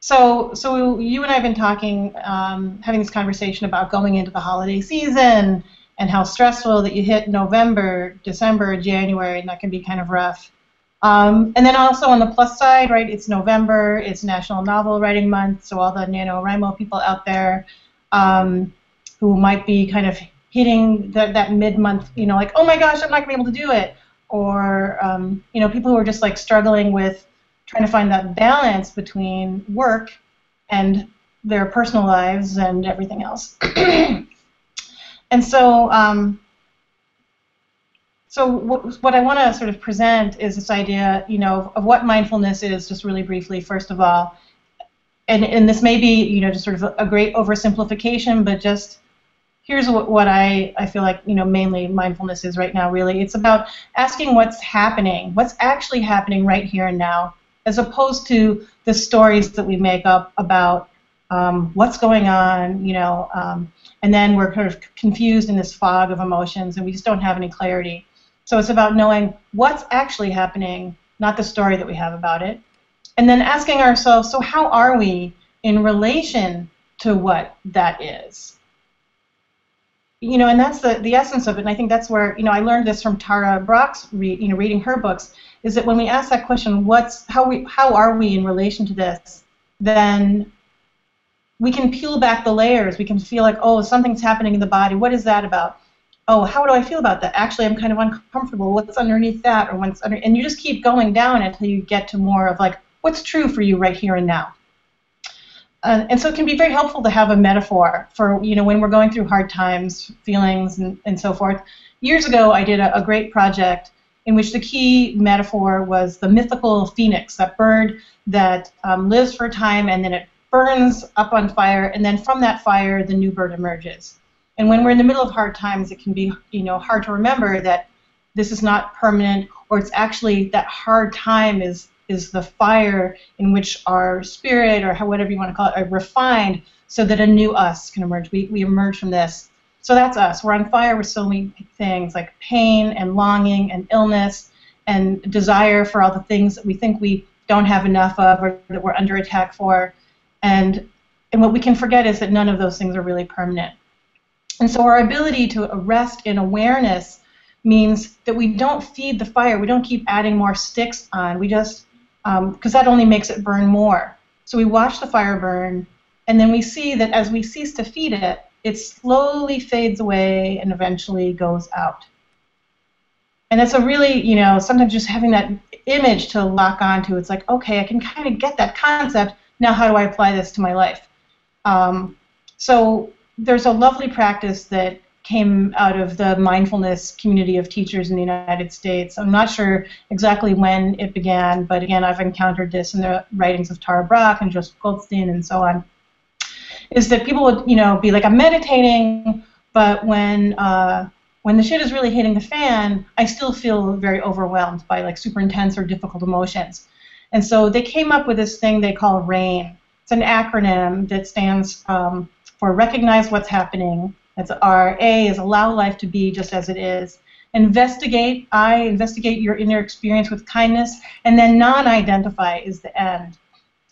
So you and I have been talking, having this conversation about going into the holiday season and how stressful that you hit November, December, January, and that can be kind of rough. And then also on the plus side, right, it's November, it's National Novel Writing Month, so all the NaNoWriMo people out there who might be kind of hitting that mid-month, like, oh my gosh, I'm not going to be able to do it. Or, people who are just like struggling with trying to find that balance between work and their personal lives and everything else. And so what I want to sort of present is this idea, of what mindfulness is, just really briefly, first of all. And this may be, just sort of a great oversimplification, but just here's what I feel like, mainly mindfulness is right now, really. It's about asking what's happening, what's actually happening right here and now, as opposed to the stories that we make up about what's going on, and then we're kind of confused in this fog of emotions and we just don't have any clarity. So it's about knowing what's actually happening, not the story that we have about it, and then asking ourselves, so how are we in relation to what that is? And that's the essence of it, and I think that's where, I learned this from Tara Brach's, reading her books, is that when we ask that question, how are we in relation to this, then we can peel back the layers. We can feel like, oh, something's happening in the body. What is that about? Oh, how do I feel about that? Actually, I'm kind of uncomfortable. What's underneath that? And you just keep going down until you get to more of like, what's true for you right here and now? And so it can be very helpful to have a metaphor for, when we're going through hard times, feelings, and so forth. Years ago, I did a great project in which the key metaphor was the mythical phoenix, that bird that lives for a time and then it burns up on fire, and then from that fire, the new bird emerges. And when we're in the middle of hard times, it can be, hard to remember that this is not permanent, or it's actually that hard time is the fire in which our spirit, or whatever you want to call it, are refined so that a new us can emerge. We emerge from this. So that's us. We're on fire with so many things like pain and longing and illness and desire for all the things that we think we don't have enough of or that we're under attack for. And what we can forget is that none of those things are really permanent. And so our ability to rest in awareness means that we don't feed the fire. We don't keep adding more sticks on. We just, because that only makes it burn more. So we watch the fire burn, and then we see that as we cease to feed it, it slowly fades away and eventually goes out. And it's a really, sometimes just having that image to lock onto, it's like, okay, I can kind of get that concept. Now how do I apply this to my life? So there's a lovely practice that came out of the mindfulness community of teachers in the United States. I'm not sure exactly when it began, but again, I've encountered this in the writings of Tara Brach and Joseph Goldstein and so on, is that people would, be like, I'm meditating, but when the shit is really hitting the fan, I still feel very overwhelmed by like super intense or difficult emotions. And so they came up with this thing they call R.A.I.N. It's an acronym that stands for Recognize What's Happening. That's R.A. is Allow Life to Be Just As It Is. Investigate your inner experience with kindness, and then non-identify is the end.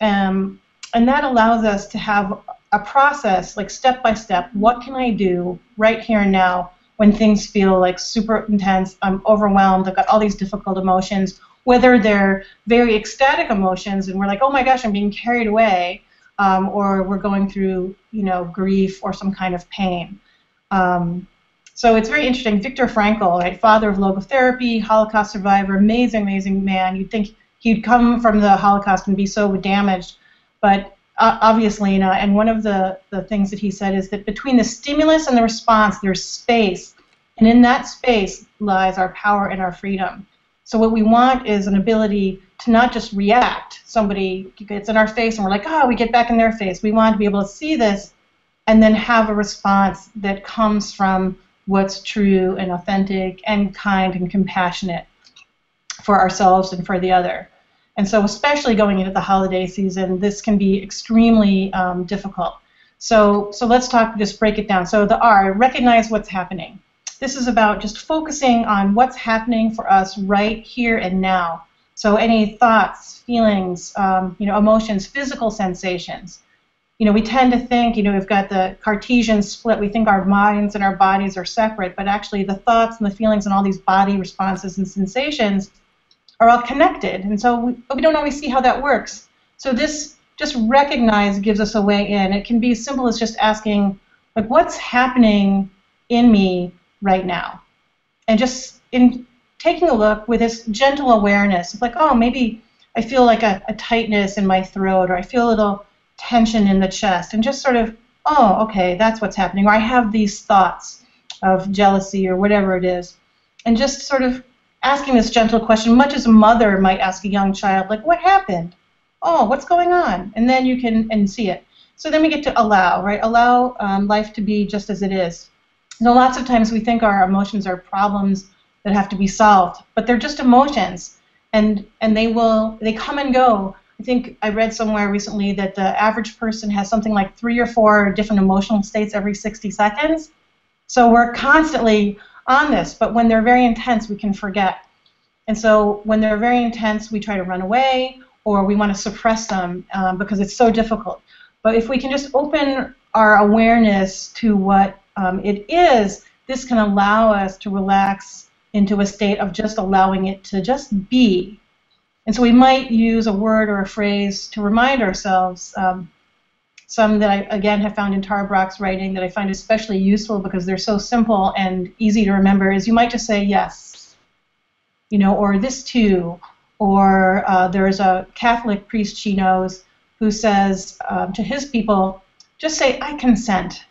And that allows us to have a process, like step by step, what can I do right here and now when things feel like super intense, I'm overwhelmed, I've got all these difficult emotions, whether they're very ecstatic emotions and we're like, oh my gosh, I'm being carried away, or we're going through, grief or some kind of pain. So it's very interesting. Viktor Frankl, right, father of logotherapy, Holocaust survivor, amazing, amazing man. You'd think he'd come from the Holocaust and be so damaged, but obviously not. And one of the things that he said is that between the stimulus and the response, there's space, and in that space lies our power and our freedom. So what we want is an ability to not just react. Somebody gets in our face and we're like, oh, we get back in their face. We want to be able to see this and then have a response that comes from what's true and authentic and kind and compassionate for ourselves and for the other. And so especially going into the holiday season, this can be extremely difficult. So let's just break it down. So the R, recognize what's happening. This is about just focusing on what's happening for us right here and now. So any thoughts, feelings, emotions, physical sensations. We tend to think, we've got the Cartesian split. We think our minds and our bodies are separate, but actually the thoughts and the feelings and all these body responses and sensations are all connected. And so we don't always see how that works. So this just recognize gives us a way in. It can be as simple as just asking, like, what's happening in me right now? And just in taking a look with this gentle awareness, it's like, oh, maybe I feel like a tightness in my throat, or I feel a little tension in the chest, and just sort of, oh, okay, that's what's happening. Or I have these thoughts of jealousy or whatever it is. And just sort of asking this gentle question, much as a mother might ask a young child, like, what happened? Oh, what's going on? And then you can see it. So then we get to allow, right? Allow life to be just as it is. Lots of times we think our emotions are problems that have to be solved, but they're just emotions, and they come and go. I think I read somewhere recently that the average person has something like 3 or 4 different emotional states every 60 seconds. So we're constantly on this, but when they're very intense, we can forget. And so when they're very intense, we try to run away, or we want to suppress them because it's so difficult. But if we can just open our awareness to what it is, this can allow us to relax into a state of just allowing it to just be. And so we might use a word or a phrase to remind ourselves. Some that I, again, have found in Tara Brach's writing that I find especially useful because they're so simple and easy to remember is you might just say yes, or this too, or there's a Catholic priest she knows who says to his people, just say, I consent.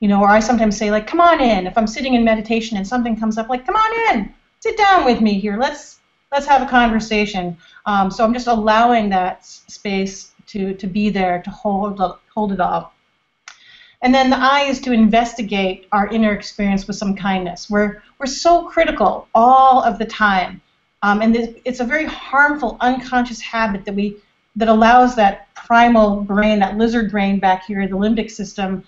Or I sometimes say, like, come on in. If I'm sitting in meditation and something comes up, like, come on in, sit down with me here. Let's have a conversation. So I'm just allowing that space to be there, to hold it all. And then the I is to investigate our inner experience with some kindness. We're so critical all of the time. And it's a very harmful, unconscious habit that allows that primal brain, that lizard brain back here, the limbic system,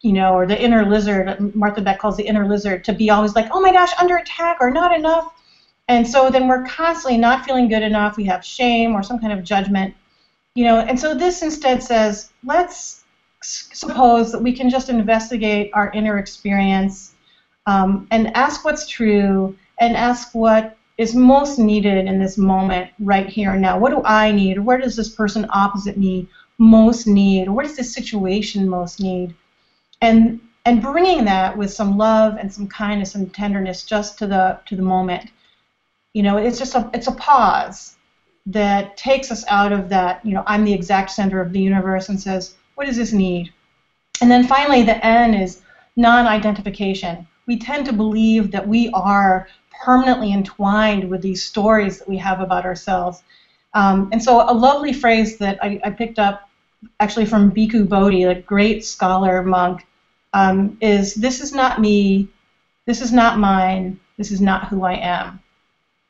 or the inner lizard, Martha Beck calls the inner lizard, to be always like, oh my gosh, under attack or not enough. And so then we're constantly not feeling good enough. We have shame or some kind of judgment. And so this instead says, let's suppose that we can just investigate our inner experience and ask what's true and ask what is most needed in this moment right here and now. What do I need? Or where does this person opposite me most need? Or what does this situation most need? And bringing that with some love and some kindness and tenderness just to the moment. It's a pause that takes us out of that, I'm the exact center of the universe, and says, what does this need? And then finally, the N is non-identification. We tend to believe that we are permanently entwined with these stories that we have about ourselves. And so a lovely phrase that I picked up actually from Bhikkhu Bodhi, a great scholar monk, is, this is not me, this is not mine, this is not who I am.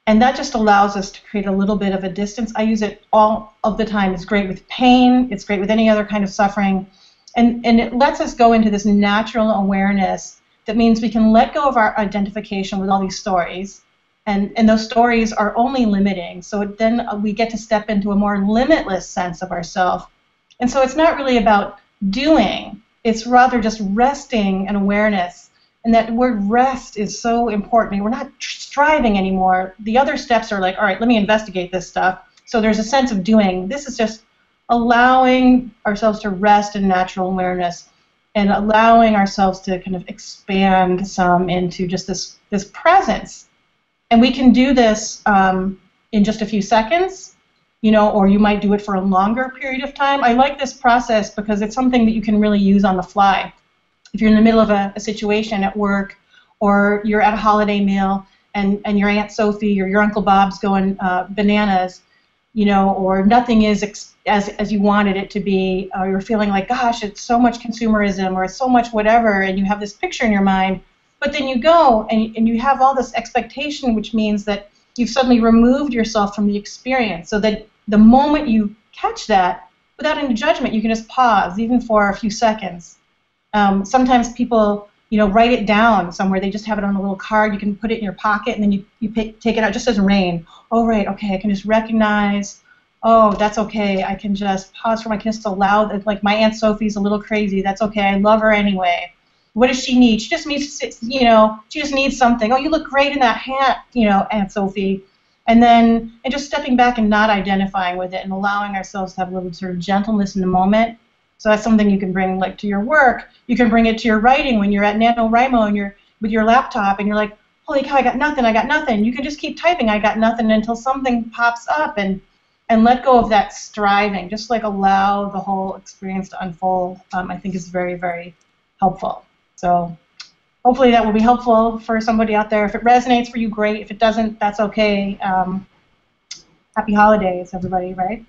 And that just allows us to create a little bit of a distance. I use it all of the time. It's great with pain. It's great with any other kind of suffering. And it lets us go into this natural awareness that means we can let go of our identification with all these stories. And those stories are only limiting. So then we get to step into a more limitless sense of ourselves. And so it's not really about doing. It's rather just resting and awareness. And that word rest is so important. We're not striving anymore. The other steps are like, all right, let me investigate this stuff. So there's a sense of doing. This is just allowing ourselves to rest in natural awareness and allowing ourselves to kind of expand some into just this presence. And we can do this in just a few seconds, or you might do it for a longer period of time. I like this process because it's something that you can really use on the fly. If you're in the middle of a situation at work, or you're at a holiday meal, and your Aunt Sophie or your Uncle Bob's going bananas, or nothing is as you wanted it to be, or you're feeling like, gosh, it's so much consumerism, or it's so much whatever, and you have this picture in your mind, but then you go and you have all this expectation, which means that you've suddenly removed yourself from the experience, so that the moment you catch that, without any judgment, you can just pause, even for a few seconds. Sometimes people write it down somewhere. They just have it on a little card. You can put it in your pocket, and then take it out. It just says rain. Oh, right, okay, I can just recognize, oh, that's okay. I can just pause for I can just allow that, like my Aunt Sophie's a little crazy. That's okay. I love her anyway. What does she need? She just needs, she just needs something. Oh, you look great in that hat, Aunt Sophie. And just stepping back and not identifying with it and allowing ourselves to have a little sort of gentleness in the moment. So that's something you can bring like to your work. You can bring it to your writing when you're at NaNoWriMo and you're with your laptop and you're like, holy cow, I got nothing. You can just keep typing, I got nothing, until something pops up, and let go of that striving. Just like allow the whole experience to unfold, I think is very, very helpful. So hopefully that will be helpful for somebody out there. If it resonates for you, great. If it doesn't, that's okay. Happy holidays, everybody, right?